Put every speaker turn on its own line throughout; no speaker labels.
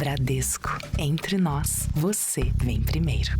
Bradesco. Entre nós, você vem primeiro.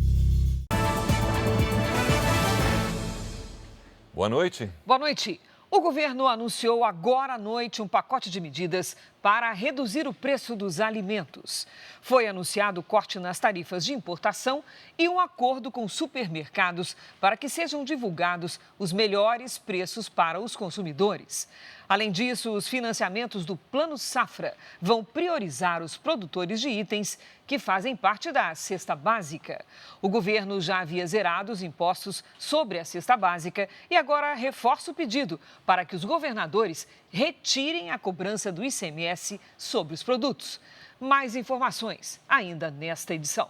Boa noite.
Boa noite. O governo anunciou agora à noite um pacote de medidas para reduzir o preço dos alimentos. Foi anunciado corte nas tarifas de importação e um acordo com supermercados para que sejam divulgados os melhores preços para os consumidores. Além disso, os financiamentos do Plano Safra vão priorizar os produtores de itens que fazem parte da cesta básica. O governo já havia zerado os impostos sobre a cesta básica e agora reforça o pedido para que os governadores retirem a cobrança do ICMS sobre os produtos. Mais informações ainda nesta edição.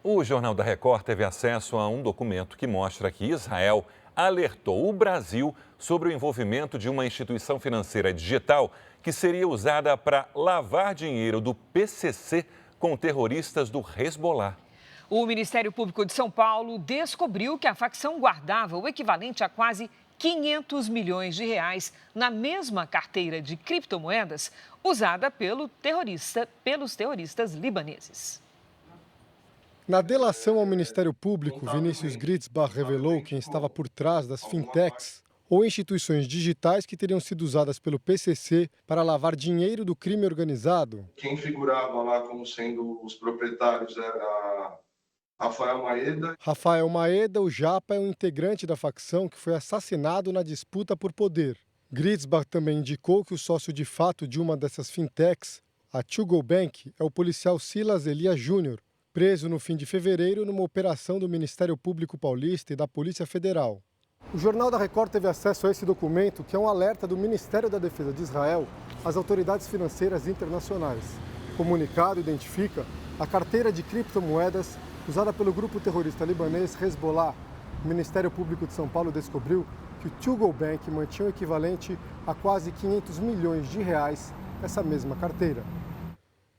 O Jornal da Record teve acesso a um documento que mostra que Israel alertou o Brasil sobre o envolvimento de uma instituição financeira digital que seria usada para lavar dinheiro do PCC com terroristas do Hezbollah.
O Ministério Público de São Paulo descobriu que a facção guardava o equivalente a quase 500 milhões de reais na mesma carteira de criptomoedas usada pelos terroristas libaneses.
Na delação ao Ministério Público, Vinícius Gritzbach revelou quem estava por trás das fintechs ou instituições digitais que teriam sido usadas pelo PCC para lavar dinheiro do crime organizado.
Quem figurava lá como sendo os proprietários era Rafael Maeda.
Rafael Maeda, o Japa, é um integrante da facção que foi assassinado na disputa por poder. Gritzbach também indicou que o sócio de fato de uma dessas fintechs, a To Go Bank, é o policial Silas Elias Júnior, preso no fim de fevereiro numa operação do Ministério Público Paulista e da Polícia Federal. O Jornal da Record teve acesso a esse documento, que é um alerta do Ministério da Defesa de Israel às autoridades financeiras internacionais. O comunicado identifica a carteira de criptomoedas usada pelo grupo terrorista libanês Hezbollah. O Ministério Público de São Paulo descobriu que o To Go Bank mantinha o equivalente a quase 500 milhões de reais nessa mesma carteira.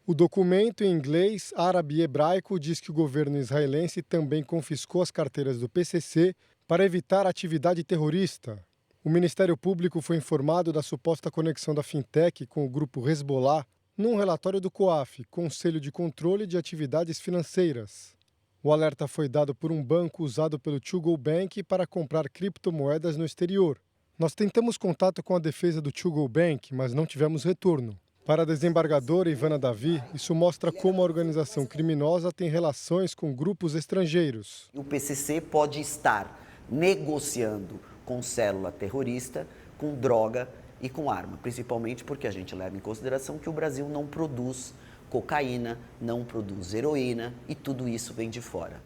O documento em inglês, árabe e hebraico diz que o governo israelense também confiscou as carteiras do PCC para evitar a atividade terrorista. O Ministério Público foi informado da suposta conexão da fintech com o grupo Hezbollah num relatório do COAF, Conselho de Controle de Atividades Financeiras. O alerta foi dado por um banco usado pelo To Go Bank para comprar criptomoedas no exterior. Nós tentamos contato com a defesa do To Go Bank, mas não tivemos retorno. Para a desembargadora Ivana Davi, isso mostra como a organização criminosa tem relações com grupos estrangeiros.
O PCC pode estar negociando com célula terrorista, com droga e com arma, principalmente porque a gente leva em consideração que o Brasil não produz cocaína, não produz heroína e tudo isso vem de fora.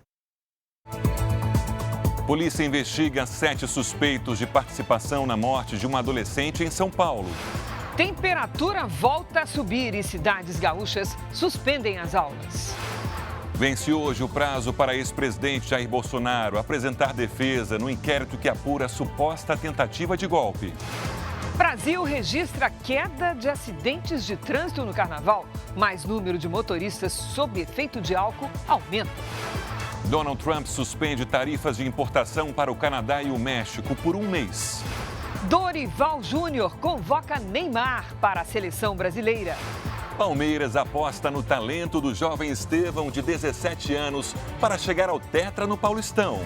Polícia investiga 7 suspeitos de participação na morte de uma adolescente em São Paulo.
Temperatura volta a subir e cidades gaúchas suspendem as aulas.
Vence hoje o prazo para ex-presidente Jair Bolsonaro apresentar defesa no inquérito que apura a suposta tentativa de golpe.
Brasil registra queda de acidentes de trânsito no carnaval, mas número de motoristas sob efeito de álcool aumenta.
Donald Trump suspende tarifas de importação para o Canadá e o México por um mês.
Dorival Júnior convoca Neymar para a seleção brasileira.
Palmeiras aposta no talento do jovem Estevão, de 17 anos, para chegar ao tetra no Paulistão.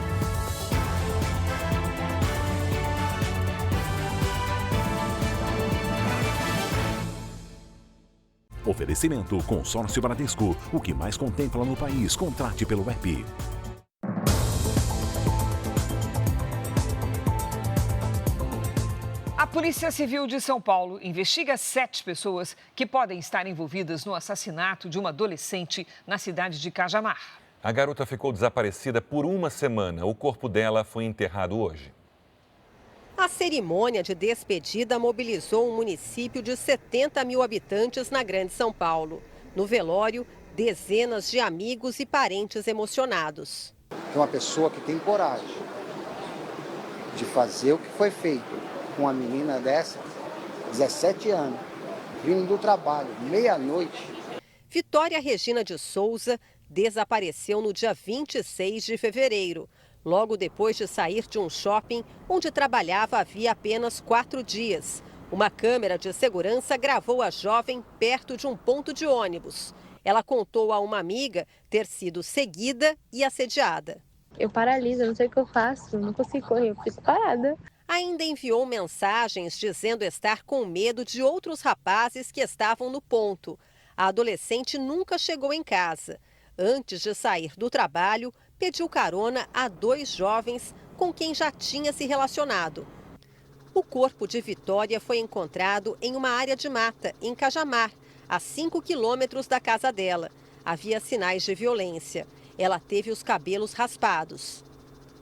Oferecimento Consórcio Bradesco, o que mais contempla no país. Contrate pelo app.
A Polícia Civil de São Paulo investiga 7 pessoas que podem estar envolvidas no assassinato de uma adolescente na cidade de Cajamar.
A garota ficou desaparecida por uma semana. O corpo dela foi enterrado hoje.
A cerimônia de despedida mobilizou um município de 70 mil habitantes na Grande São Paulo. No velório, dezenas de amigos e parentes emocionados.
É uma pessoa que tem coragem de fazer o que foi feito com uma menina dessa, 17 anos, vindo do trabalho, meia-noite.
Vitória Regina de Souza desapareceu no dia 26 de fevereiro. Logo depois de sair de um shopping onde trabalhava havia apenas 4 dias. Uma câmera de segurança gravou a jovem perto de um ponto de ônibus. Ela contou a uma amiga ter sido seguida e assediada.
Eu paraliso, eu não sei o que eu faço, não consigo correr, eu fico parada.
Ainda enviou mensagens dizendo estar com medo de outros rapazes que estavam no ponto. A adolescente nunca chegou em casa. Antes de sair do trabalho, pediu carona a 2 jovens com quem já tinha se relacionado. O corpo de Vitória foi encontrado em uma área de mata, em Cajamar, a 5 quilômetros da casa dela. Havia sinais de violência. Ela teve os cabelos raspados.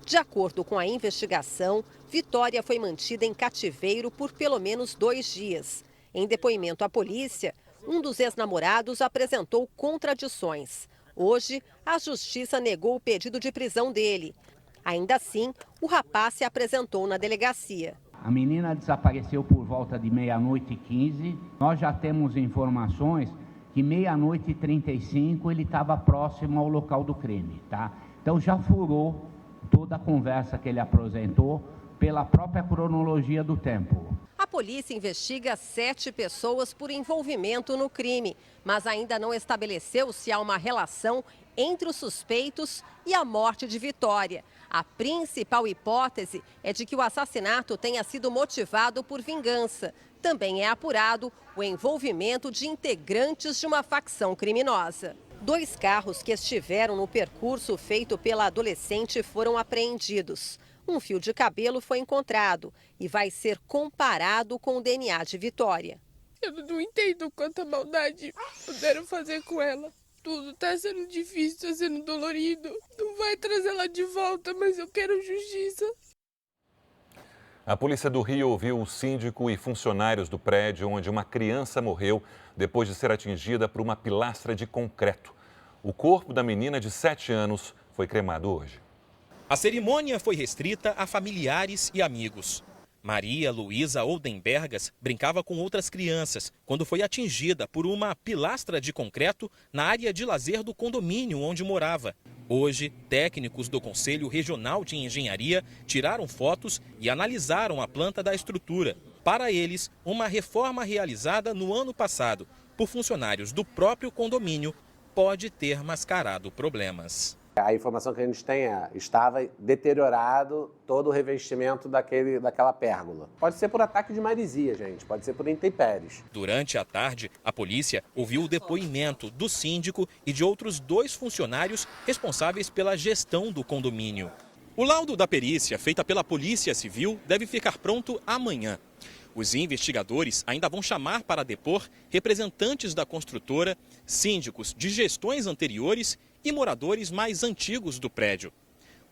De acordo com a investigação, Vitória foi mantida em cativeiro por pelo menos 2 dias. Em depoimento à polícia, um dos ex-namorados apresentou contradições. Hoje, a justiça negou o pedido de prisão dele. Ainda assim, o rapaz se apresentou na delegacia.
A menina desapareceu por volta de 00h15. Nós já temos informações que 00h35 ele estava próximo ao local do crime, tá? Então já furou toda a conversa que ele apresentou pela própria cronologia do tempo.
A polícia investiga 7 pessoas por envolvimento no crime, mas ainda não estabeleceu se há uma relação entre os suspeitos e a morte de Vitória. A principal hipótese é de que o assassinato tenha sido motivado por vingança. Também é apurado o envolvimento de integrantes de uma facção criminosa. 2 carros que estiveram no percurso feito pela adolescente foram apreendidos. Um fio de cabelo foi encontrado e vai ser comparado com o DNA de Vitória.
Eu não entendo quanta maldade puderam fazer com ela. Tudo está sendo difícil, está sendo dolorido. Não vai trazer ela de volta, mas eu quero justiça.
A polícia do Rio ouviu o síndico e funcionários do prédio onde uma criança morreu depois de ser atingida por uma pilastra de concreto. O corpo da menina de 7 anos foi cremado hoje.
A cerimônia foi restrita a familiares e amigos. Maria Luísa Oldenbergas brincava com outras crianças quando foi atingida por uma pilastra de concreto na área de lazer do condomínio onde morava. Hoje, técnicos do Conselho Regional de Engenharia tiraram fotos e analisaram a planta da estrutura. Para eles, uma reforma realizada no ano passado por funcionários do próprio condomínio pode ter mascarado problemas.
A informação que a gente tem é estava deteriorado todo o revestimento daquela pérgola. Pode ser por ataque de maresia, gente, pode ser por intempéries.
Durante a tarde, a polícia ouviu o depoimento do síndico e de outros 2 funcionários responsáveis pela gestão do condomínio. O laudo da perícia, feita pela Polícia Civil, deve ficar pronto amanhã. Os investigadores ainda vão chamar para depor representantes da construtora, síndicos de gestões anteriores e moradores mais antigos do prédio.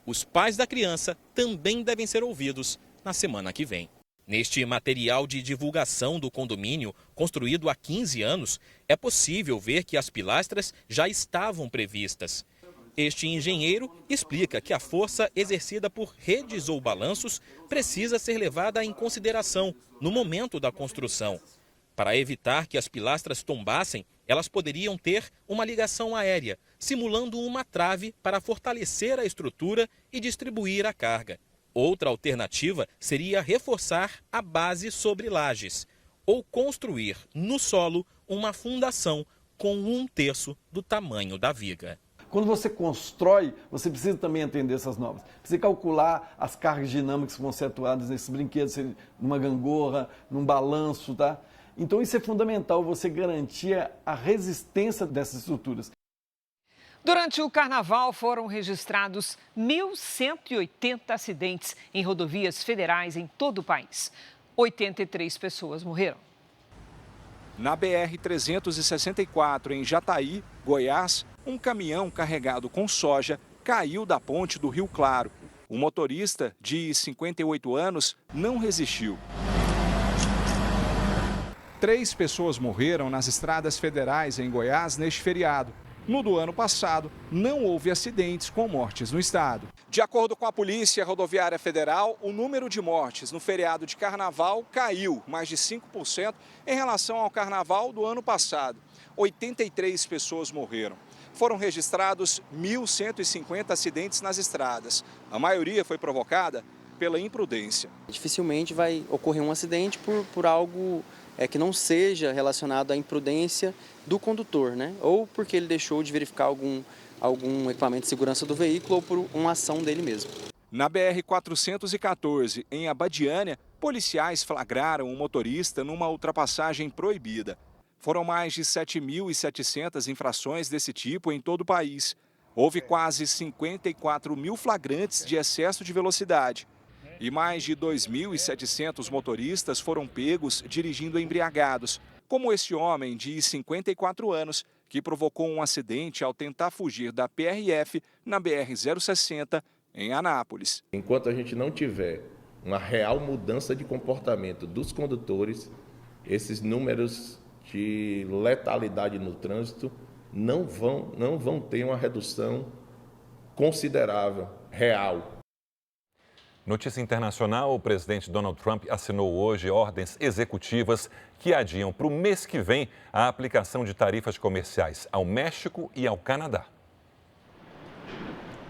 Os pais da criança também devem ser ouvidos na semana que vem. Neste material de divulgação do condomínio, construído há 15 anos, é possível ver que as pilastras já estavam previstas. Este engenheiro explica que a força exercida por redes ou balanços precisa ser levada em consideração no momento da construção. Para evitar que as pilastras tombassem, elas poderiam ter uma ligação aérea, simulando uma trave para fortalecer a estrutura e distribuir a carga. Outra alternativa seria reforçar a base sobre lajes ou construir no solo uma fundação com 1/3 do tamanho da viga.
Quando você constrói, você precisa também entender essas normas. Precisa calcular as cargas dinâmicas que vão ser atuadas nesses brinquedos, numa gangorra, num balanço, tá? Então isso é fundamental, você garantir a resistência dessas estruturas.
Durante o carnaval foram registrados 1.180 acidentes em rodovias federais em todo o país. 83 pessoas morreram.
Na BR-364, em Jataí, Goiás, um caminhão carregado com soja caiu da ponte do Rio Claro. O motorista, de 58 anos, não resistiu. 3 pessoas morreram nas estradas federais em Goiás neste feriado. No do ano passado, não houve acidentes com mortes no estado. De acordo com a Polícia Rodoviária Federal, o número de mortes no feriado de carnaval caiu mais de 5% em relação ao carnaval do ano passado. 83 pessoas morreram. Foram registrados 1.150 acidentes nas estradas. A maioria foi provocada pela imprudência.
Dificilmente vai ocorrer um acidente por algo que não seja relacionado à imprudência do condutor, né? Ou porque ele deixou de verificar algum equipamento de segurança do veículo ou por uma ação dele mesmo.
Na BR-414, em Abadiânia, policiais flagraram um motorista numa ultrapassagem proibida. Foram mais de 7.700 infrações desse tipo em todo o país. Houve quase 54 mil flagrantes de excesso de velocidade. E mais de 2.700 motoristas foram pegos dirigindo embriagados, como esse homem de 54 anos, que provocou um acidente ao tentar fugir da PRF na BR-060, em Anápolis.
Enquanto a gente não tiver uma real mudança de comportamento dos condutores, esses números de letalidade no trânsito não vão ter uma redução considerável, real.
Notícia internacional: o presidente Donald Trump assinou hoje ordens executivas que adiam para o mês que vem a aplicação de tarifas comerciais ao México e ao Canadá.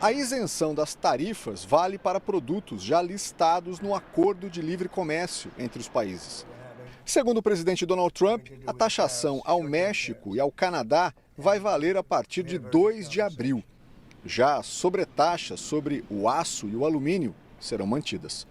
A isenção das tarifas vale para produtos já listados no Acordo de Livre Comércio entre os países. Segundo o presidente Donald Trump, a taxação ao México e ao Canadá vai valer a partir de 2 de abril. Já as sobretaxas sobre o aço e o alumínio serão mantidas.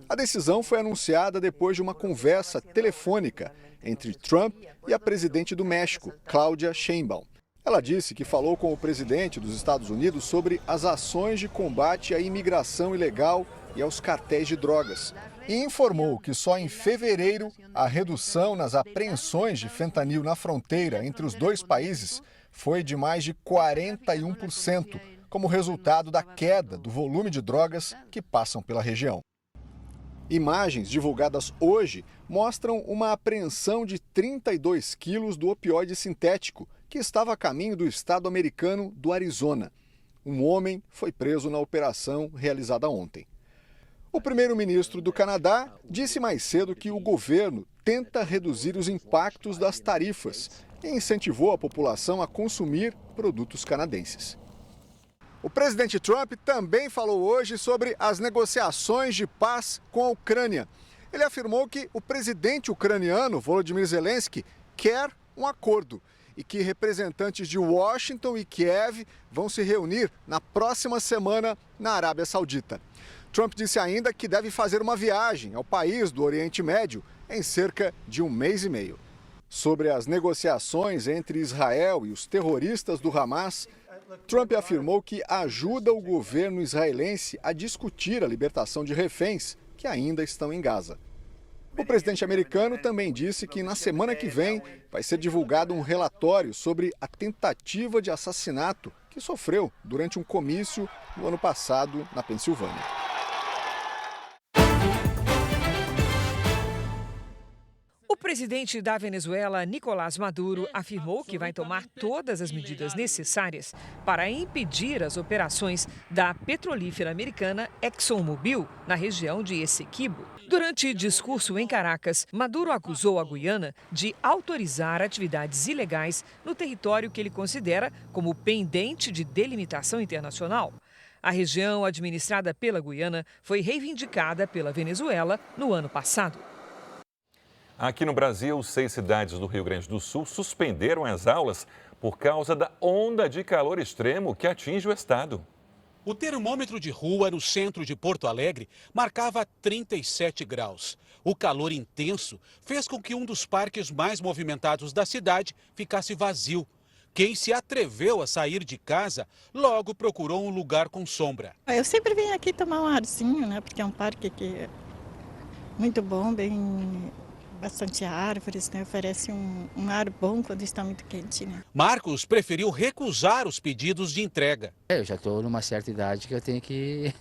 A decisão foi anunciada depois de uma conversa telefônica entre Trump e a presidente do México, Claudia Sheinbaum. Ela disse que falou com o presidente dos Estados Unidos sobre as ações de combate à imigração ilegal e aos cartéis de drogas. E informou que só em fevereiro a redução nas apreensões de fentanil na fronteira entre os dois países foi de mais de 41%, como resultado da queda do volume de drogas que passam pela região. Imagens divulgadas hoje mostram uma apreensão de 32 quilos do opioide sintético que estava a caminho do estado americano do Arizona. Um homem foi preso na operação realizada ontem. O primeiro-ministro do Canadá disse mais cedo que o governo tenta reduzir os impactos das tarifas e incentivou a população a consumir produtos canadenses. O presidente Trump também falou hoje sobre as negociações de paz com a Ucrânia. Ele afirmou que o presidente ucraniano, Volodymyr Zelensky, quer um acordo e que representantes de Washington e Kiev vão se reunir na próxima semana na Arábia Saudita. Trump disse ainda que deve fazer uma viagem ao país do Oriente Médio em cerca de um mês e meio. Sobre as negociações entre Israel e os terroristas do Hamas, Trump afirmou que ajuda o governo israelense a discutir a libertação de reféns que ainda estão em Gaza. O presidente americano também disse que na semana que vem vai ser divulgado um relatório sobre a tentativa de assassinato que sofreu durante um comício no ano passado na Pensilvânia.
O presidente da Venezuela, Nicolás Maduro, afirmou que vai tomar todas as medidas necessárias para impedir as operações da petrolífera americana ExxonMobil na região de Essequibo. Durante discurso em Caracas, Maduro acusou a Guiana de autorizar atividades ilegais no território que ele considera como pendente de delimitação internacional. A região administrada pela Guiana foi reivindicada pela Venezuela no ano passado.
Aqui no Brasil, 6 cidades do Rio Grande do Sul suspenderam as aulas por causa da onda de calor extremo que atinge o estado.
O termômetro de rua no centro de Porto Alegre marcava 37 graus. O calor intenso fez com que um dos parques mais movimentados da cidade ficasse vazio. Quem se atreveu a sair de casa logo procurou um lugar com sombra.
Eu sempre venho aqui tomar um arzinho, né? Porque é um parque que é muito bom, bastante árvores, né? Oferece um ar bom quando está muito quente, né?
Marcos preferiu recusar os pedidos de entrega.
Eu já estou numa certa idade que eu tenho que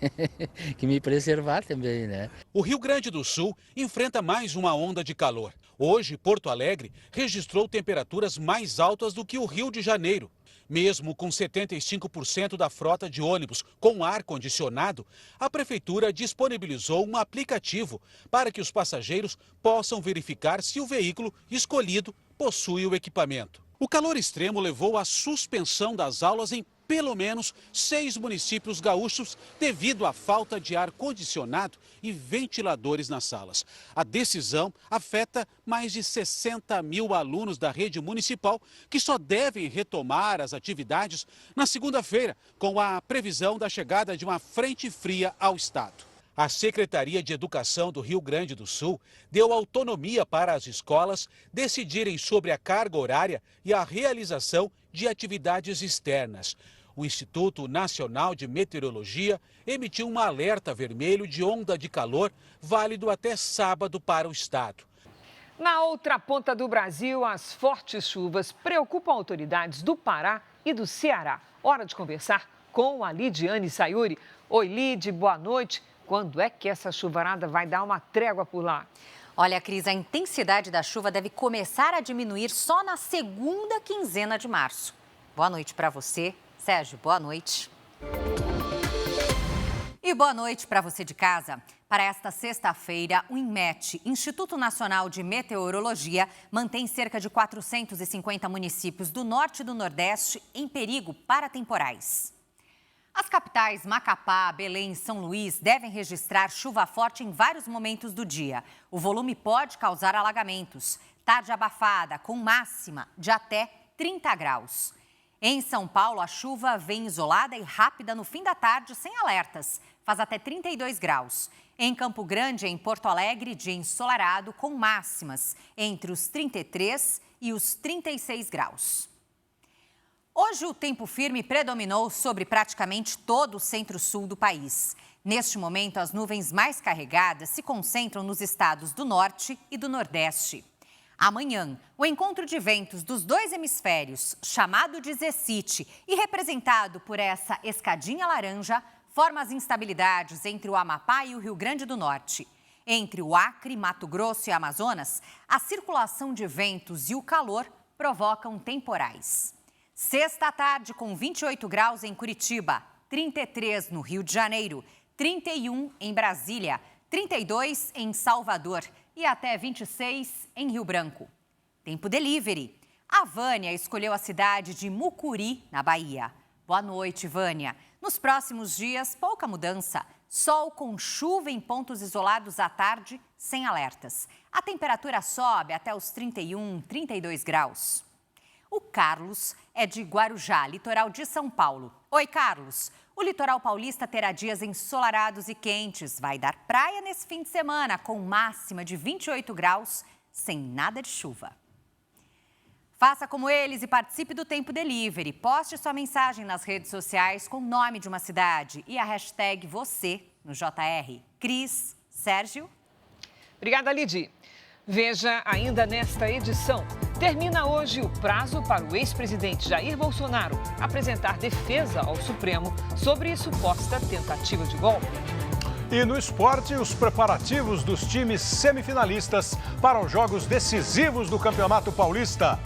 me preservar também, né?
O Rio Grande do Sul enfrenta mais uma onda de calor. Hoje, Porto Alegre registrou temperaturas mais altas do que o Rio de Janeiro. Mesmo com 75% da frota de ônibus com ar-condicionado, a Prefeitura disponibilizou um aplicativo para que os passageiros possam verificar se o veículo escolhido possui o equipamento. O calor extremo levou à suspensão das aulas em pelo menos 6 municípios gaúchos devido à falta de ar-condicionado e ventiladores nas salas. A decisão afeta mais de 60 mil alunos da rede municipal que só devem retomar as atividades na segunda-feira, com a previsão da chegada de uma frente fria ao estado. A Secretaria de Educação do Rio Grande do Sul deu autonomia para as escolas decidirem sobre a carga horária e a realização de atividades externas. O Instituto Nacional de Meteorologia emitiu um alerta vermelho de onda de calor válido até sábado para o estado.
Na outra ponta do Brasil, as fortes chuvas preocupam autoridades do Pará e do Ceará. Hora de conversar com a Lidiane Sayuri. Oi, Lid, boa noite. Quando é que essa chuvarada vai dar uma trégua por lá?
Olha, Cris, a intensidade da chuva deve começar a diminuir só na segunda quinzena de março. Boa noite para você. Sérgio, boa noite. E boa noite para você de casa. Para esta sexta-feira, o INMET, Instituto Nacional de Meteorologia, mantém cerca de 450 municípios do norte e do nordeste em perigo para temporais. As capitais Macapá, Belém e São Luís devem registrar chuva forte em vários momentos do dia. O volume pode causar alagamentos. Tarde abafada, com máxima de até 30 graus. Em São Paulo, a chuva vem isolada e rápida no fim da tarde, sem alertas. Faz até 32 graus. Em Campo Grande, em Porto Alegre, dia ensolarado, com máximas entre os 33 e os 36 graus. Hoje, o tempo firme predominou sobre praticamente todo o centro-sul do país. Neste momento, as nuvens mais carregadas se concentram nos estados do norte e do nordeste. Amanhã, o encontro de ventos dos dois hemisférios, chamado de Zecite e representado por essa escadinha laranja, forma as instabilidades entre o Amapá e o Rio Grande do Norte. Entre o Acre, Mato Grosso e Amazonas, a circulação de ventos e o calor provocam temporais. Sexta à tarde, com 28 graus em Curitiba, 33 no Rio de Janeiro, 31 em Brasília, 32 em Salvador e até 26 em Rio Branco. Tempo delivery. A Vânia escolheu a cidade de Mucuri, na Bahia. Boa noite, Vânia. Nos próximos dias, pouca mudança. Sol com chuva em pontos isolados à tarde, sem alertas. A temperatura sobe até os 31, 32 graus. O Carlos é de Guarujá, litoral de São Paulo. Oi, Carlos. O litoral paulista terá dias ensolarados e quentes. Vai dar praia nesse fim de semana, com máxima de 28 graus, sem nada de chuva. Faça como eles e participe do Tempo Delivery. Poste sua mensagem nas redes sociais com o nome de uma cidade e a hashtag você no JR. Cris, Sérgio.
Obrigada, Lidi. Veja ainda nesta edição. Termina hoje o prazo para o ex-presidente Jair Bolsonaro apresentar defesa ao Supremo sobre suposta tentativa de golpe.
E no esporte, os preparativos dos times semifinalistas para os jogos decisivos do Campeonato Paulista.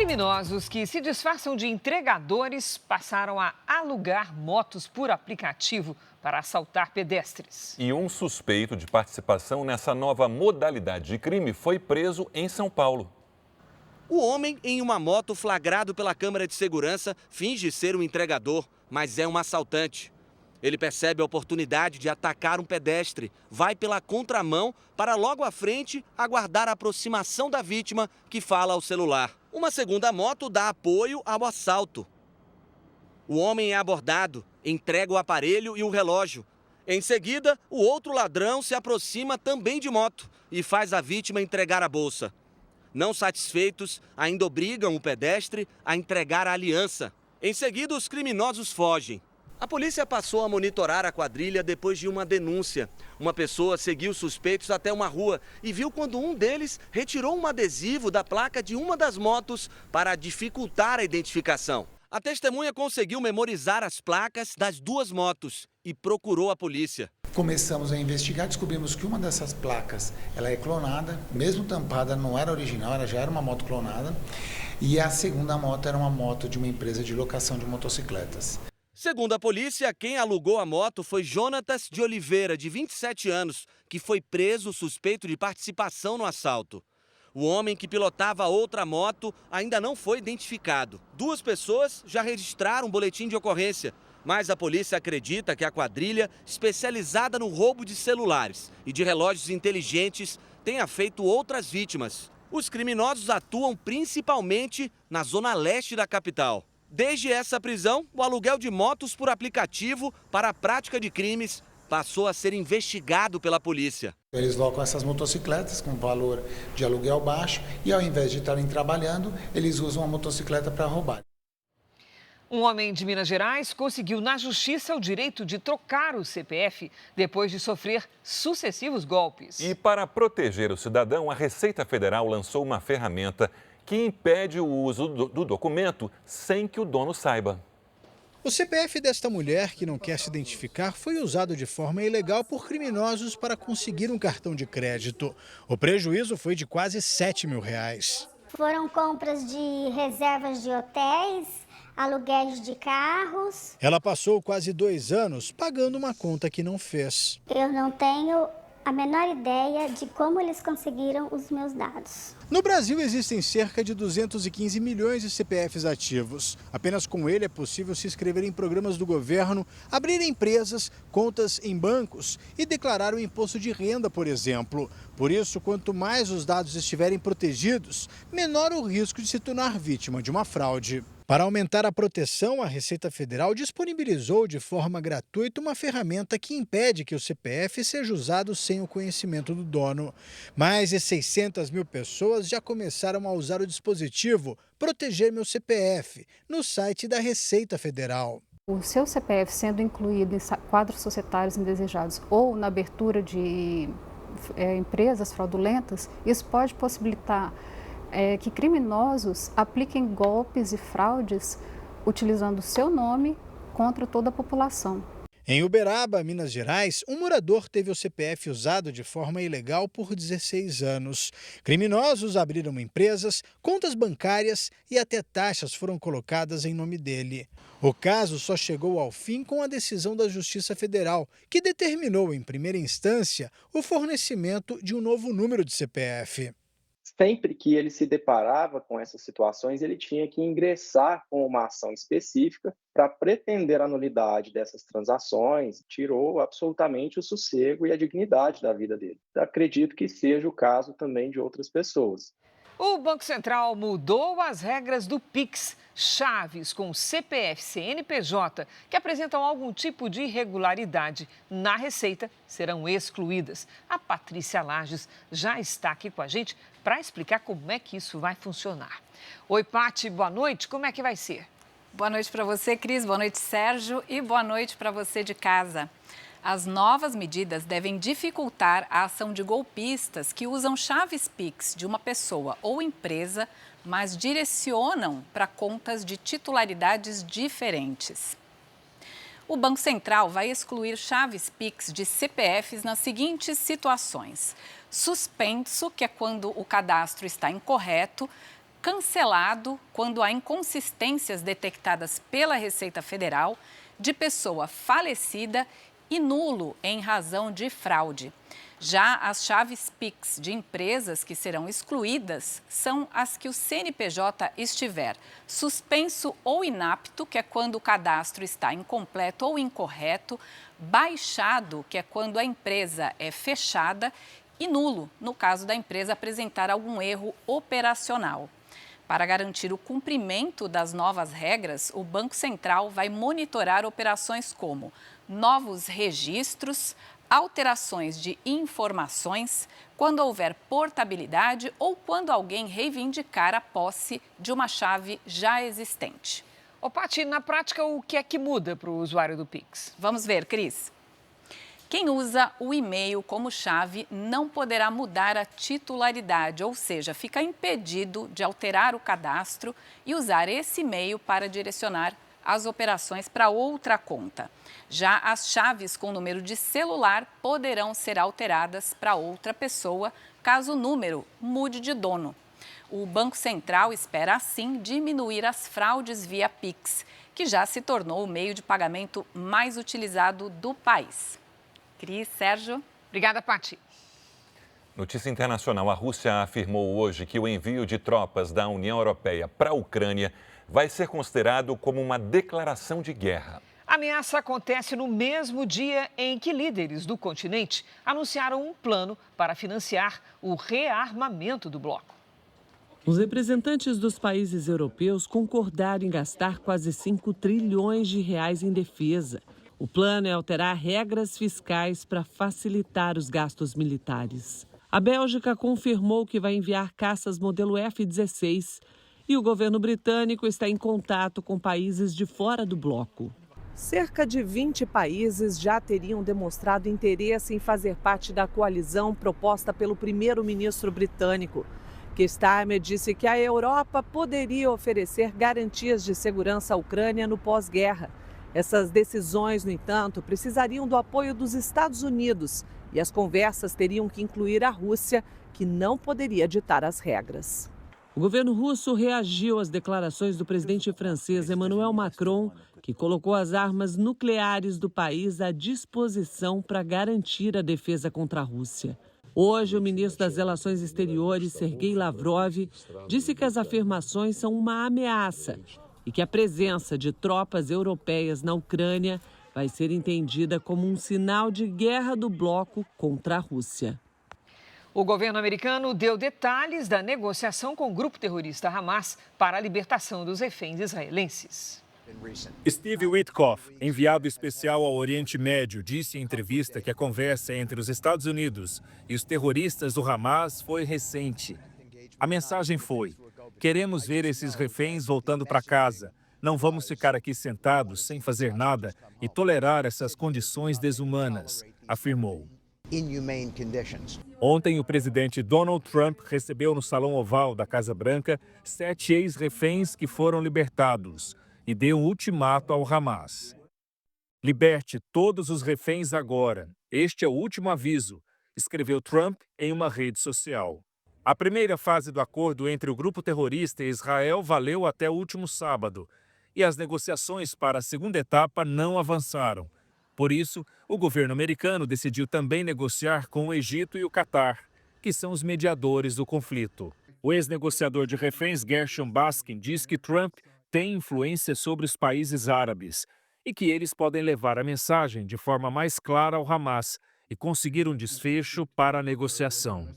Criminosos que se disfarçam de entregadores passaram a alugar motos por aplicativo para assaltar pedestres.
E um suspeito de participação nessa nova modalidade de crime foi preso em São Paulo.
O homem, em uma moto flagrado pela câmera de segurança, finge ser um entregador, mas é um assaltante. Ele percebe a oportunidade de atacar um pedestre, vai pela contramão para logo à frente aguardar a aproximação da vítima, que fala ao celular. Uma segunda moto dá apoio ao assalto. O homem é abordado, entrega o aparelho e o relógio. Em seguida, o outro ladrão se aproxima também de moto e faz a vítima entregar a bolsa. Não satisfeitos, ainda obrigam o pedestre a entregar a aliança. Em seguida, os criminosos fogem. A polícia passou a monitorar a quadrilha depois de uma denúncia. Uma pessoa seguiu os suspeitos até uma rua e viu quando um deles retirou um adesivo da placa de uma das motos para dificultar a identificação. A testemunha conseguiu memorizar as placas das duas motos e procurou a polícia.
Começamos a investigar, descobrimos que uma dessas placas ela é clonada, mesmo tampada, não era original, ela já era uma moto clonada. E a segunda moto era uma moto de uma empresa de locação de motocicletas.
Segundo a polícia, quem alugou a moto foi Jonatas de Oliveira, de 27 anos, que foi preso suspeito de participação no assalto. O homem que pilotava outra moto ainda não foi identificado. 2 pessoas já registraram um boletim de ocorrência, mas a polícia acredita que a quadrilha, especializada no roubo de celulares e de relógios inteligentes, tenha feito outras vítimas. Os criminosos atuam principalmente na zona leste da capital. Desde essa prisão, o aluguel de motos por aplicativo para a prática de crimes passou a ser investigado pela polícia.
Eles locam essas motocicletas com valor de aluguel baixo e, ao invés de estarem trabalhando, eles usam a motocicleta para roubar.
Um homem de Minas Gerais conseguiu na justiça o direito de trocar o CPF depois de sofrer sucessivos golpes.
E para proteger o cidadão, a Receita Federal lançou uma ferramenta que impede o uso do documento sem que o dono saiba.
O CPF desta mulher, que não quer se identificar, foi usado de forma ilegal por criminosos para conseguir um cartão de crédito. O prejuízo foi de quase R$7 mil.
Foram compras de reservas de hotéis, aluguéis de carros.
Ela passou quase 2 anos pagando uma conta que não fez.
Eu não tenho a menor ideia de como eles conseguiram os meus dados.
No Brasil existem cerca de 215 milhões de CPFs ativos. Apenas com ele é possível se inscrever em programas do governo, abrir empresas, contas em bancos e declarar o imposto de renda, por exemplo. Por isso, quanto mais os dados estiverem protegidos, menor o risco de se tornar vítima de uma fraude. Para aumentar a proteção, a Receita Federal disponibilizou de forma gratuita uma ferramenta que impede que o CPF seja usado sem o conhecimento do dono. Mais de 600 mil pessoas já começaram a usar o dispositivo Proteger Meu CPF no site da Receita Federal.
O seu CPF sendo incluído em quadros societários indesejados ou na abertura de empresas fraudulentas, isso pode possibilitar que criminosos apliquem golpes e fraudes utilizando o seu nome contra toda a população.
Em Uberaba, Minas Gerais, um morador teve o CPF usado de forma ilegal por 16 anos. Criminosos abriram empresas, contas bancárias e até taxas foram colocadas em nome dele. O caso só chegou ao fim com a decisão da Justiça Federal, que determinou, em primeira instância, o fornecimento de um novo número de CPF.
Sempre que ele se deparava com essas situações, ele tinha que ingressar com uma ação específica para pretender a nulidade dessas transações, tirou absolutamente o sossego e a dignidade da vida dele. Acredito que seja o caso também de outras pessoas.
O Banco Central mudou as regras do Pix. Chaves com CPF, CNPJ que apresentam algum tipo de irregularidade na Receita serão excluídas. A Patrícia Lages já está aqui com a gente para explicar como é que isso vai funcionar. Oi, Pati, boa noite. Como é que vai ser?
Boa noite para você, Cris. Boa noite, Sérgio. E boa noite para você de casa. As novas medidas devem dificultar a ação de golpistas que usam chaves Pix de uma pessoa ou empresa, mas direcionam para contas de titularidades diferentes. O Banco Central vai excluir chaves Pix de CPFs nas seguintes situações: suspenso, que é quando o cadastro está incorreto; cancelado, quando há inconsistências detectadas pela Receita Federal; de pessoa falecida; e nulo em razão de fraude. Já as chaves Pix de empresas que serão excluídas são as que o CNPJ estiver suspenso ou inapto, que é quando o cadastro está incompleto ou incorreto; baixado, que é quando a empresa é fechada; e nulo, no caso da empresa apresentar algum erro operacional. Para garantir o cumprimento das novas regras, o Banco Central vai monitorar operações como novos registros, alterações de informações, quando houver portabilidade ou quando alguém reivindicar a posse de uma chave já existente.
Ô, Pati, na prática, o que é que muda para o usuário do Pix?
Vamos ver, Cris. Quem usa o e-mail como chave não poderá mudar a titularidade, ou seja, fica impedido de alterar o cadastro e usar esse e-mail para direcionar as operações para outra conta. Já as chaves com número de celular poderão ser alteradas para outra pessoa, caso o número mude de dono. O Banco Central espera, assim, diminuir as fraudes via Pix, que já se tornou o meio de pagamento mais utilizado do país. Cris, Sérgio.
Obrigada, Pati.
Notícia internacional. A Rússia afirmou hoje que o envio de tropas da União Europeia para a Ucrânia vai ser considerado como uma declaração de guerra.
A ameaça acontece no mesmo dia em que líderes do continente anunciaram um plano para financiar o rearmamento do bloco.
Os representantes dos países europeus concordaram em gastar quase 5 trilhões de reais em defesa. O plano é alterar regras fiscais para facilitar os gastos militares. A Bélgica confirmou que vai enviar caças modelo F-16 e o governo britânico está em contato com países de fora do bloco. Cerca de 20 países já teriam demonstrado interesse em fazer parte da coalizão proposta pelo primeiro-ministro britânico. Keir Starmer disse que a Europa poderia oferecer garantias de segurança à Ucrânia no pós-guerra. Essas decisões, no entanto, precisariam do apoio dos Estados Unidos e as conversas teriam que incluir a Rússia, que não poderia ditar as regras. O governo russo reagiu às declarações do presidente francês Emmanuel Macron, que colocou as armas nucleares do país à disposição para garantir a defesa contra a Rússia. Hoje, o ministro das Relações Exteriores, Sergei Lavrov, disse que as afirmações são uma ameaça e que a presença de tropas europeias na Ucrânia vai ser entendida como um sinal de guerra do bloco contra a Rússia.
O governo americano deu detalhes da negociação com o grupo terrorista Hamas para a libertação dos reféns israelenses.
Steve Witkoff, enviado especial ao Oriente Médio, disse em entrevista que a conversa entre os Estados Unidos e os terroristas do Hamas foi recente. A mensagem foi: queremos ver esses reféns voltando para casa. Não vamos ficar aqui sentados sem fazer nada e tolerar essas condições desumanas, afirmou. Ontem, o presidente Donald Trump recebeu no Salão Oval da Casa Branca 7 ex-reféns que foram libertados e deu um ultimato ao Hamas. Liberte todos os reféns agora. Este é o último aviso, escreveu Trump em uma rede social. A primeira fase do acordo entre o grupo terrorista e Israel valeu até o último sábado, e as negociações para a segunda etapa não avançaram. Por isso, o governo americano decidiu também negociar com o Egito e o Catar, que são os mediadores do conflito. O ex-negociador de reféns Gershom Baskin diz que Trump tem influência sobre os países árabes e que eles podem levar a mensagem de forma mais clara ao Hamas e conseguir um desfecho para a negociação.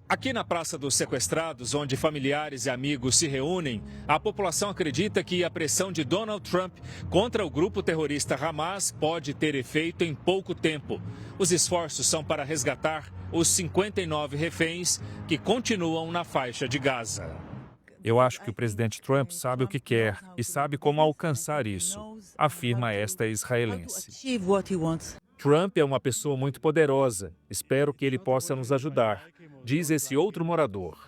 Aqui na Praça dos Sequestrados, onde familiares e amigos se reúnem, a população acredita que a pressão de Donald Trump contra o grupo terrorista Hamas pode ter efeito em pouco tempo. Os esforços são para resgatar os 59 reféns que continuam na faixa de Gaza.
Eu acho que o presidente Trump sabe o que quer e sabe como alcançar isso, afirma esta israelense. Trump é uma pessoa muito poderosa. Espero que ele possa nos ajudar, diz esse outro morador.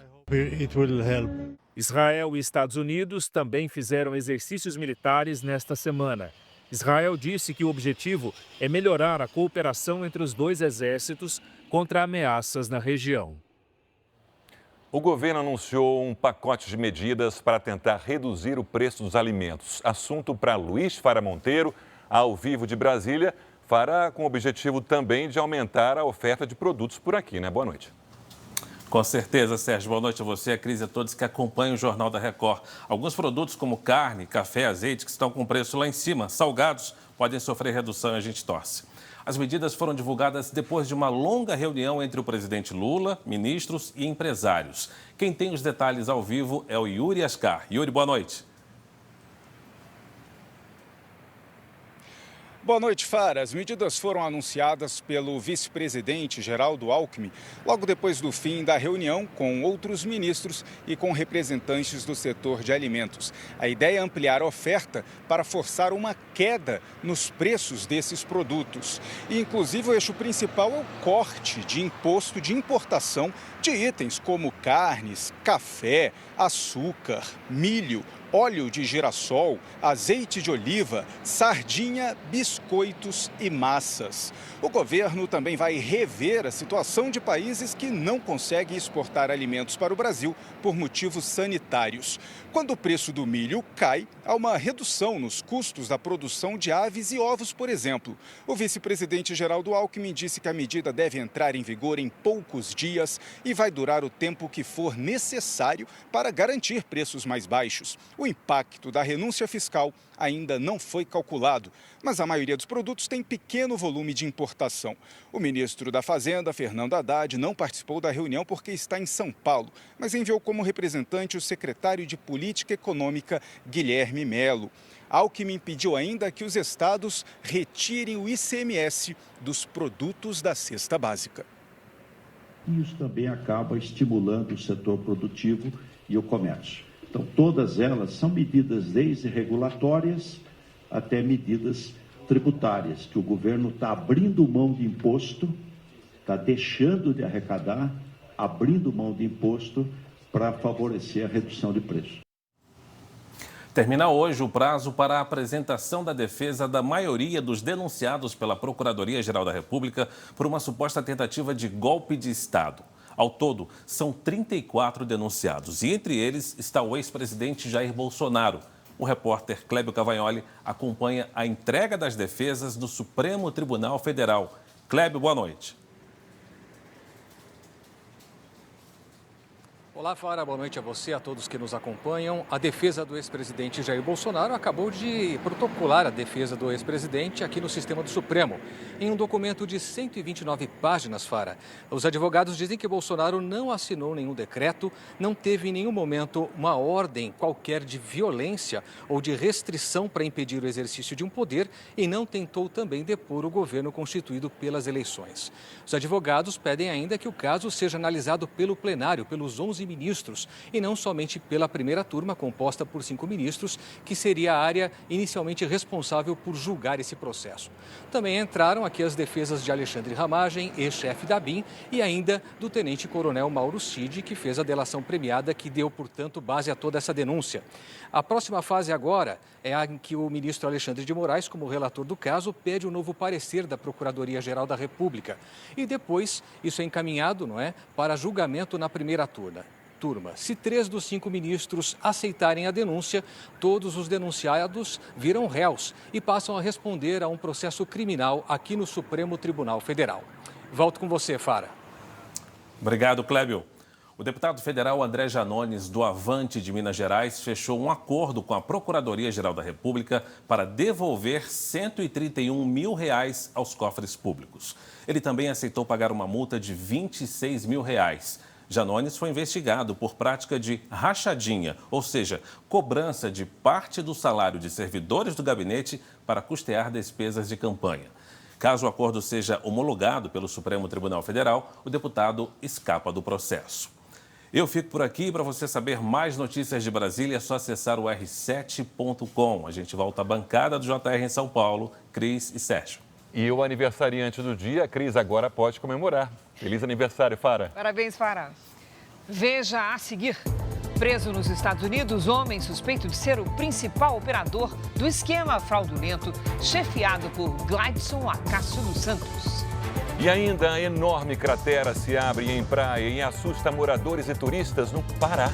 Israel e Estados Unidos também fizeram exercícios militares nesta semana. Israel disse que o objetivo é melhorar a cooperação entre os dois exércitos contra ameaças na região.
O governo anunciou um pacote de medidas para tentar reduzir o preço dos alimentos. Assunto para Luiz Fara Monteiro, ao vivo de Brasília. Fara, com o objetivo também de aumentar a oferta de produtos por aqui, né? Boa noite.
Com certeza, Sérgio. Boa noite a você, a Cris e a todos que acompanham o Jornal da Record. Alguns produtos como carne, café, azeite, que estão com preço lá em cima, salgados, podem sofrer redução e a gente torce. As medidas foram divulgadas depois de uma longa reunião entre o presidente Lula, ministros e empresários. Quem tem os detalhes ao vivo é o Yuri Ascar. Yuri, boa noite.
Boa noite, Fara. As medidas foram anunciadas pelo vice-presidente Geraldo Alckmin logo depois do fim da reunião com outros ministros e com representantes do setor de alimentos. A ideia é ampliar a oferta para forçar uma queda nos preços desses produtos. E, inclusive, o eixo principal é o corte de imposto de importação de itens como carnes, café, açúcar, milho, óleo de girassol, azeite de oliva, sardinha, biscoitos e massas. O governo também vai rever a situação de países que não conseguem exportar alimentos para o Brasil por motivos sanitários. Quando o preço do milho cai, há uma redução nos custos da produção de aves e ovos, por exemplo. O vice-presidente Geraldo Alckmin disse que a medida deve entrar em vigor em poucos dias e vai durar o tempo que for necessário para garantir preços mais baixos. O impacto da renúncia fiscal ainda não foi calculado, mas a maioria dos produtos tem pequeno volume de importação. O ministro da Fazenda, Fernando Haddad, não participou da reunião porque está em São Paulo, mas enviou como representante o secretário de Política Econômica, Guilherme Melo. Alckmin pediu ainda que os estados retirem o ICMS dos produtos da cesta básica.
Isso também acaba estimulando o setor produtivo e o comércio. Então, todas elas são medidas desde regulatórias até medidas tributárias, que o governo está abrindo mão de imposto, está deixando de arrecadar, abrindo mão de imposto para favorecer a redução de preço.
Termina hoje o prazo para a apresentação da defesa da maioria dos denunciados pela Procuradoria-Geral da República por uma suposta tentativa de golpe de Estado. Ao todo, são 34 denunciados e entre eles está o ex-presidente Jair Bolsonaro. O repórter Clébio Cavagnoli acompanha a entrega das defesas do Supremo Tribunal Federal. Clébio, boa noite.
Olá, Fara, boa noite a você, a todos que nos acompanham. A defesa do ex-presidente Jair Bolsonaro acabou de protocolar a defesa do ex-presidente aqui no sistema do Supremo. Em um documento de 129 páginas, Fara, os advogados dizem que Bolsonaro não assinou nenhum decreto, não teve em nenhum momento uma ordem qualquer de violência ou de restrição para impedir o exercício de um poder e não tentou também depor o governo constituído pelas eleições. Os advogados pedem ainda que o caso seja analisado pelo plenário, pelos 11 ministros, e não somente pela primeira turma, composta por 5 ministros, que seria a área inicialmente responsável por julgar esse processo. Também entraram aqui as defesas de Alexandre Ramagem, ex-chefe da BIM, e ainda do tenente-coronel Mauro Cid, que fez a delação premiada que deu, portanto, base a toda essa denúncia. A próxima fase agora é a em que o ministro Alexandre de Moraes, como relator do caso, pede um novo parecer da Procuradoria-Geral da República. E depois, isso é encaminhado, para julgamento na primeira turma. Se 3 dos 5 ministros aceitarem a denúncia, todos os denunciados viram réus e passam a responder a um processo criminal aqui no Supremo Tribunal Federal. Volto com você, Fara.
Obrigado, Clébio. O deputado federal André Janones, do Avante de Minas Gerais, fechou um acordo com a Procuradoria-Geral da República para devolver R$ 131 mil aos cofres públicos. Ele também aceitou pagar uma multa de R$ 26 mil. Janones foi investigado por prática de rachadinha, ou seja, cobrança de parte do salário de servidores do gabinete para custear despesas de campanha. Caso o acordo seja homologado pelo Supremo Tribunal Federal, o deputado escapa do processo. Eu fico por aqui. Para você saber mais notícias de Brasília, é só acessar o r7.com. A gente volta à bancada do JR em São Paulo, Cris e Sérgio.
E o aniversariante do dia, a Cris agora pode comemorar. Feliz aniversário, Fara.
Parabéns, Fara. Veja a seguir. Preso nos Estados Unidos, homem suspeito de ser o principal operador do esquema fraudulento chefiado por Gladson Acácio dos Santos.
E ainda a enorme cratera se abre em praia e assusta moradores e turistas no Pará.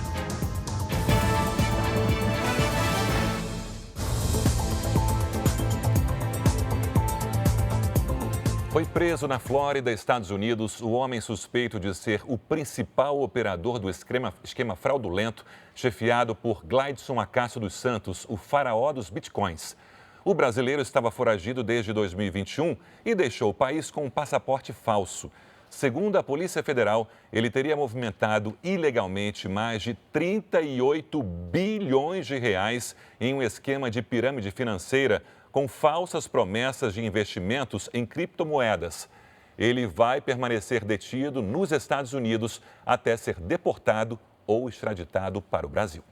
Foi preso na Flórida, Estados Unidos, o homem suspeito de ser o principal operador do esquema fraudulento chefiado por Gladson Acácio dos Santos, o faraó dos bitcoins. O brasileiro estava foragido desde 2021 e deixou o país com um passaporte falso. Segundo a Polícia Federal, ele teria movimentado ilegalmente mais de 38 bilhões de reais em um esquema de pirâmide financeira com falsas promessas de investimentos em criptomoedas. Ele vai permanecer detido nos Estados Unidos até ser deportado ou extraditado para o Brasil.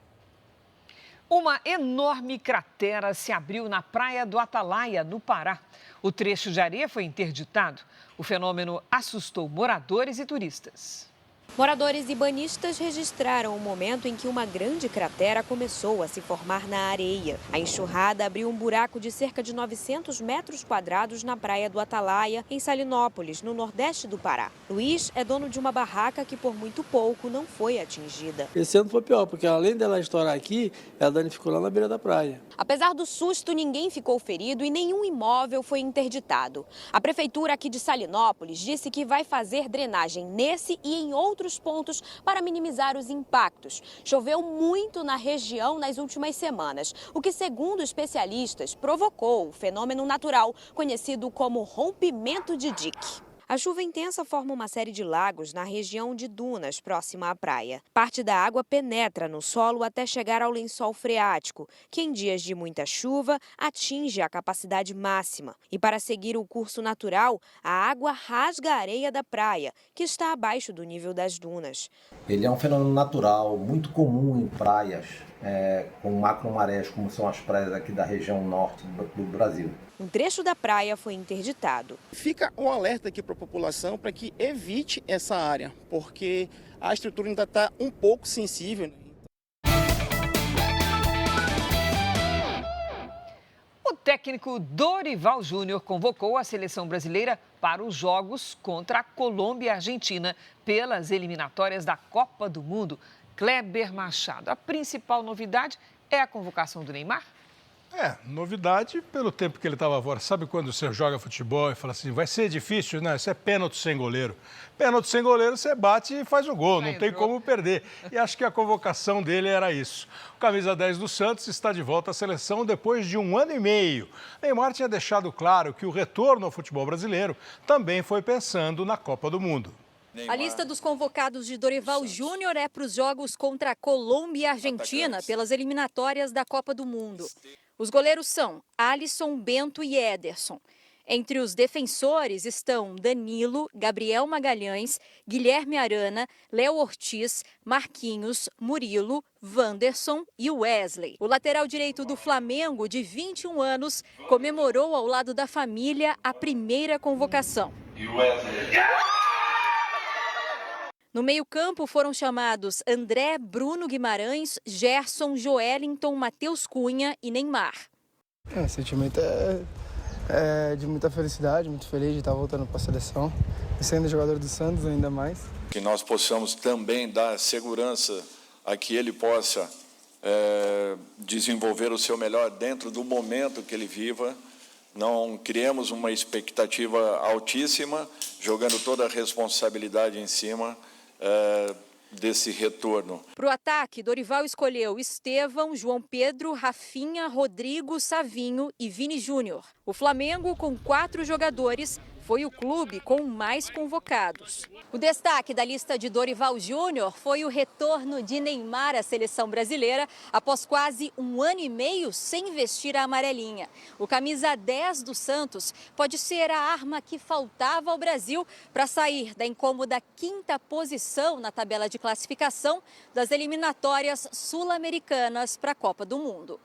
Uma enorme cratera se abriu na praia do Atalaia, no Pará. O trecho de areia foi interditado. O fenômeno assustou moradores e turistas.
Moradores e banhistas registraram o momento em que uma grande cratera começou a se formar na areia. A enxurrada abriu um buraco de cerca de 900 metros quadrados na praia do Atalaia, em Salinópolis, no nordeste do Pará. Luiz é dono de uma barraca que por muito pouco não foi atingida.
Esse ano foi pior, porque além dela estourar aqui, ela danificou lá na beira da praia.
Apesar do susto, ninguém ficou ferido e nenhum imóvel foi interditado. A prefeitura aqui de Salinópolis disse que vai fazer drenagem nesse e em outros pontos para minimizar os impactos. Choveu muito na região nas últimas semanas, o que, segundo especialistas, provocou o fenômeno natural conhecido como rompimento de dique. A chuva intensa forma uma série de lagos na região de Dunas, próxima à praia. Parte da água penetra no solo até chegar ao lençol freático, que em dias de muita chuva atinge a capacidade máxima. E para seguir o curso natural, a água rasga a areia da praia, que está abaixo do nível das dunas.
Ele é um fenômeno natural, muito comum em praias com macromarés, como são as praias aqui da região norte do Brasil.
Um trecho da praia foi interditado.
Fica um alerta aqui para a população para que evite essa área, porque a estrutura ainda está um pouco sensível.
O técnico Dorival Júnior convocou a seleção brasileira para os jogos contra a Colômbia e a Argentina pelas eliminatórias da Copa do Mundo. Kleber Machado, a principal novidade é a convocação do Neymar?
Novidade pelo tempo que ele estava fora. Sabe quando você joga futebol e fala assim, vai ser difícil? Não, isso é pênalti sem goleiro. Pênalti sem goleiro, você bate e faz o gol, não tem como perder. E acho que a convocação dele era isso. O camisa 10 do Santos está de volta à seleção depois de 1 ano e meio. Neymar tinha deixado claro que o retorno ao futebol brasileiro também foi pensando na Copa do Mundo.
A lista dos convocados de Dorival Júnior é para os jogos contra a Colômbia e a Argentina pelas eliminatórias da Copa do Mundo. Os goleiros são Alisson, Bento e Ederson. Entre os defensores estão Danilo, Gabriel Magalhães, Guilherme Arana, Léo Ortiz, Marquinhos, Murilo, Wanderson e Wesley. O lateral direito do Flamengo, de 21 anos, comemorou ao lado da família a primeira convocação. No meio-campo foram chamados André, Bruno Guimarães, Gerson, Joelinton, Matheus Cunha e Neymar.
O sentimento é de muita felicidade, muito feliz de estar voltando para a seleção e sendo jogador do Santos ainda mais.
Que nós possamos também dar segurança a que ele possa desenvolver o seu melhor dentro do momento que ele viva. Não criemos uma expectativa altíssima, jogando toda a responsabilidade em cima desse retorno.
Para o ataque, Dorival escolheu Estevão, João Pedro, Rafinha, Rodrigo, Savinho e Vini Júnior. O Flamengo, com 4 jogadores, foi o clube com mais convocados. O destaque da lista de Dorival Júnior foi o retorno de Neymar à seleção brasileira após quase 1 ano e meio sem vestir a amarelinha. O camisa 10 do Santos pode ser a arma que faltava ao Brasil para sair da incômoda 5ª posição na tabela de classificação das eliminatórias sul-americanas para a Copa do Mundo.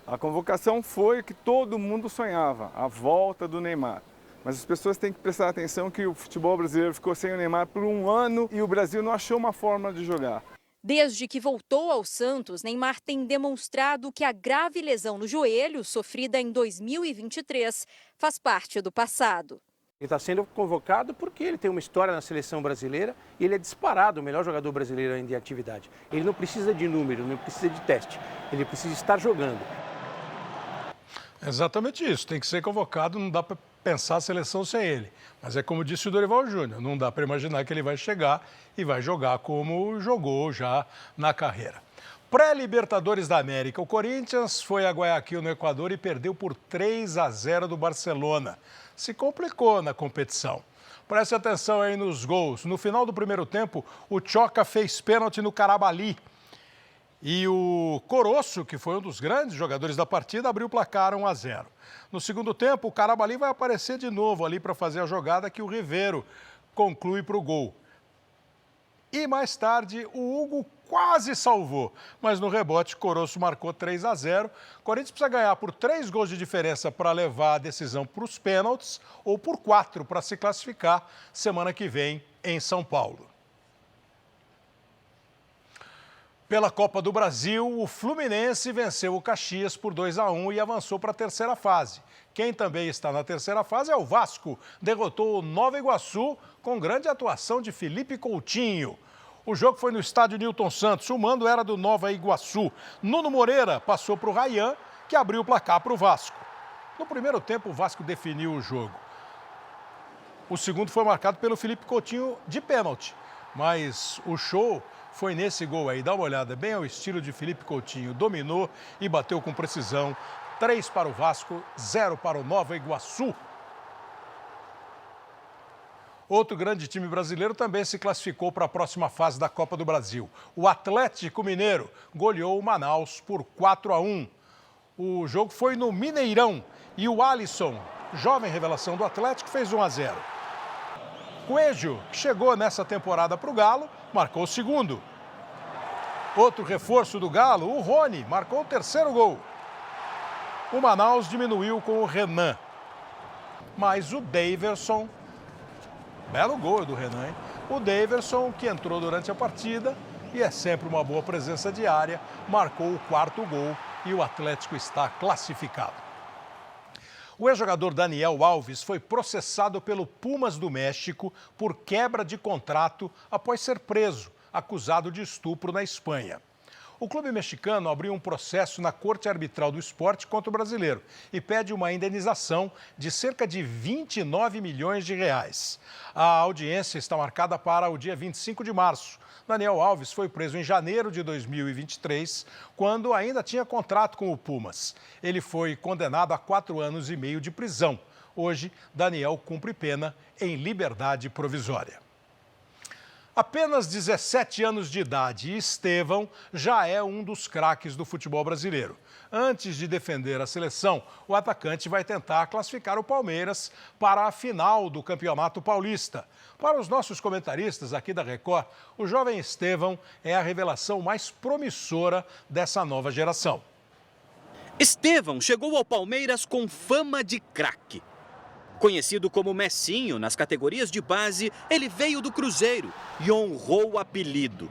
A convocação foi o que todo mundo sonhava, a volta do Neymar. Mas as pessoas têm que prestar atenção que o futebol brasileiro ficou sem o Neymar por 1 ano e o Brasil não achou uma forma de jogar.
Desde que voltou ao Santos, Neymar tem demonstrado que a grave lesão no joelho, sofrida em 2023, faz parte do passado.
Ele está sendo convocado porque ele tem uma história na seleção brasileira e ele é disparado o melhor jogador brasileiro ainda em atividade. Ele não precisa de número, não precisa de teste, ele precisa estar jogando.
Exatamente isso, tem que ser convocado, não dá para pensar a seleção sem ele. Mas é como disse o Dorival Júnior, não dá para imaginar que ele vai chegar e vai jogar como jogou já na carreira. Pré-Libertadores da América, o Corinthians foi a Guayaquil, no Equador, e perdeu por 3-0 do Barcelona. Se complicou na competição. Preste atenção aí nos gols. No final do primeiro tempo, o Choca fez pênalti no Carabalí. E o Coroço, que foi um dos grandes jogadores da partida, abriu o placar 1-0. No segundo tempo, o Carabalí vai aparecer de novo ali para fazer a jogada que o Riveiro conclui para o gol. E mais tarde, o Hugo quase salvou, mas no rebote, Coroço marcou 3-0. O Corinthians precisa ganhar por 3 gols de diferença para levar a decisão para os pênaltis ou por 4 para se classificar semana que vem em São Paulo. Pela Copa do Brasil, o Fluminense venceu o Caxias por 2-1 e avançou para a terceira fase. Quem também está na terceira fase é o Vasco. Derrotou o Nova Iguaçu com grande atuação de Felipe Coutinho. O jogo foi no estádio Newton Santos. O mando era do Nova Iguaçu. Nuno Moreira passou para o Rayán, que abriu o placar para o Vasco. No primeiro tempo, o Vasco definiu o jogo. O segundo foi marcado pelo Felipe Coutinho de pênalti. Mas o show foi nesse gol aí. Dá uma olhada, bem ao estilo de Felipe Coutinho. Dominou e bateu com precisão. 3 para o Vasco, 0 para o Nova Iguaçu. Outro grande time brasileiro também se classificou para a próxima fase da Copa do Brasil. O Atlético Mineiro goleou o Manaus por 4-1. O jogo foi no Mineirão e o Alisson, jovem revelação do Atlético, fez 1-0. Coelho, que chegou nessa temporada para o Galo, marcou o segundo. Outro reforço do Galo, o Rony, marcou o terceiro gol. O Manaus diminuiu com o Renan. Mas o Daverson, belo gol do Renan, hein? O Daverson, que entrou durante a partida e é sempre uma boa presença de área, marcou o quarto gol e o Atlético está classificado. O ex-jogador Daniel Alves foi processado pelo Pumas do México por quebra de contrato após ser preso, acusado de estupro na Espanha. O clube mexicano abriu um processo na Corte Arbitral do Esporte contra o brasileiro e pede uma indenização de cerca de 29 milhões de reais. A audiência está marcada para o dia 25 de março. Daniel Alves foi preso em janeiro de 2023, quando ainda tinha contrato com o Pumas. Ele foi condenado a 4 anos e meio de prisão. Hoje, Daniel cumpre pena em liberdade provisória. Apenas 17 anos de idade e Estevão já é um dos craques do futebol brasileiro. Antes de defender a seleção, o atacante vai tentar classificar o Palmeiras para a final do Campeonato Paulista. Para os nossos comentaristas aqui da Record, o jovem Estevão é a revelação mais promissora dessa nova geração.
Estevão chegou ao Palmeiras com fama de craque. Conhecido como Messinho nas categorias de base, ele veio do Cruzeiro e honrou o apelido.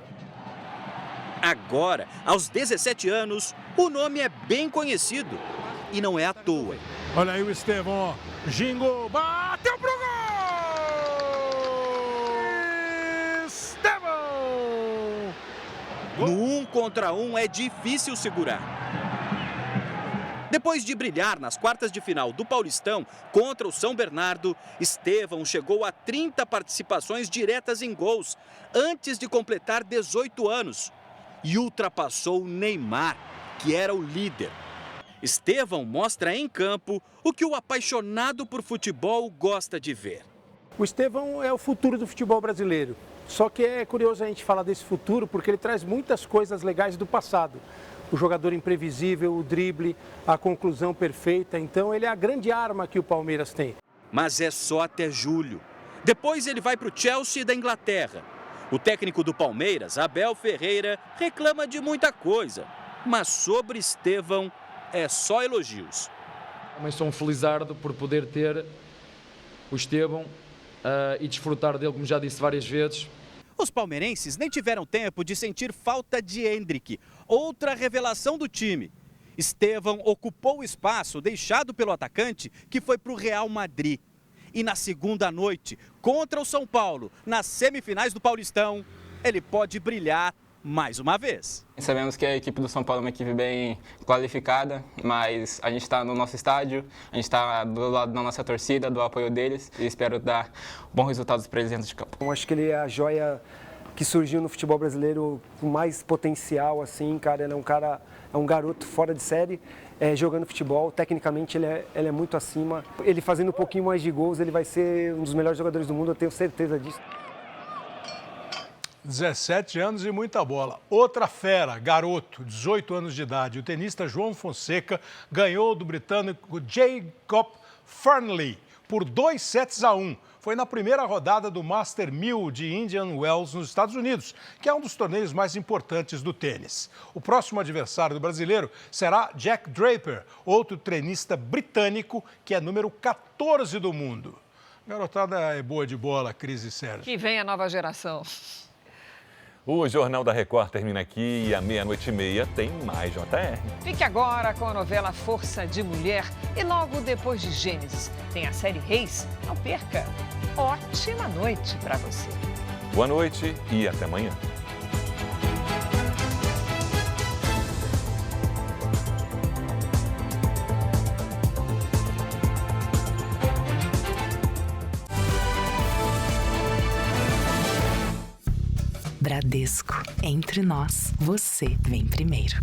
Agora, aos 17 anos, o nome é bem conhecido e não é à toa.
Olha aí o Estevão, gingou, bateu pro gol! Estevão!
No 1 contra 1 é difícil segurar. Depois de brilhar nas quartas de final do Paulistão contra o São Bernardo, Estevão chegou a 30 participações diretas em gols antes de completar 18 anos e ultrapassou Neymar, que era o líder. Estevão mostra em campo o que o apaixonado por futebol gosta de ver.
O Estevão é o futuro do futebol brasileiro. Só que é curioso a gente falar desse futuro porque ele traz muitas coisas legais do passado. O jogador imprevisível, o drible, a conclusão perfeita. Então ele é a grande arma que o Palmeiras tem.
Mas é só até julho. Depois ele vai para o Chelsea da Inglaterra. O técnico do Palmeiras, Abel Ferreira, reclama de muita coisa. Mas sobre Estevão é só elogios.
Mas sou um felizardo por poder ter o Estevão e desfrutar dele, como já disse várias vezes.
Os palmeirenses nem tiveram tempo de sentir falta de Endrick, outra revelação do time. Estevão ocupou o espaço deixado pelo atacante que foi para o Real Madrid. E na segunda noite, contra o São Paulo, nas semifinais do Paulistão, ele pode brilhar mais uma vez.
Sabemos que a equipe do São Paulo é uma equipe bem qualificada, mas a gente está no nosso estádio, a gente está do lado da nossa torcida, do apoio deles e espero dar bons resultados para eles dentro de campo.
Eu acho que ele é a joia que surgiu no futebol brasileiro com mais potencial, assim, cara. Ele é um garoto fora de série, jogando futebol. Tecnicamente ele é muito acima. Ele fazendo um pouquinho mais de gols, ele vai ser um dos melhores jogadores do mundo, eu tenho certeza disso.
17 anos e muita bola. Outra fera, garoto, 18 anos de idade. O tenista João Fonseca ganhou do britânico Jacob Fernley por 2-1. Foi na primeira rodada do Master 1000 de Indian Wells, nos Estados Unidos, que é um dos torneios mais importantes do tênis. O próximo adversário do brasileiro será Jack Draper, outro tenista britânico que é número 14 do mundo. Garotada é boa de bola, Cris e Sérgio.
Que vem a nova geração.
O Jornal da Record termina aqui e à 00:30 tem mais JR.
Fique agora com a novela Força de Mulher e logo depois de Gênesis tem a série Reis. Não perca. Ótima noite para você.
Boa noite e até amanhã.
Bradesco, entre nós, você vem primeiro.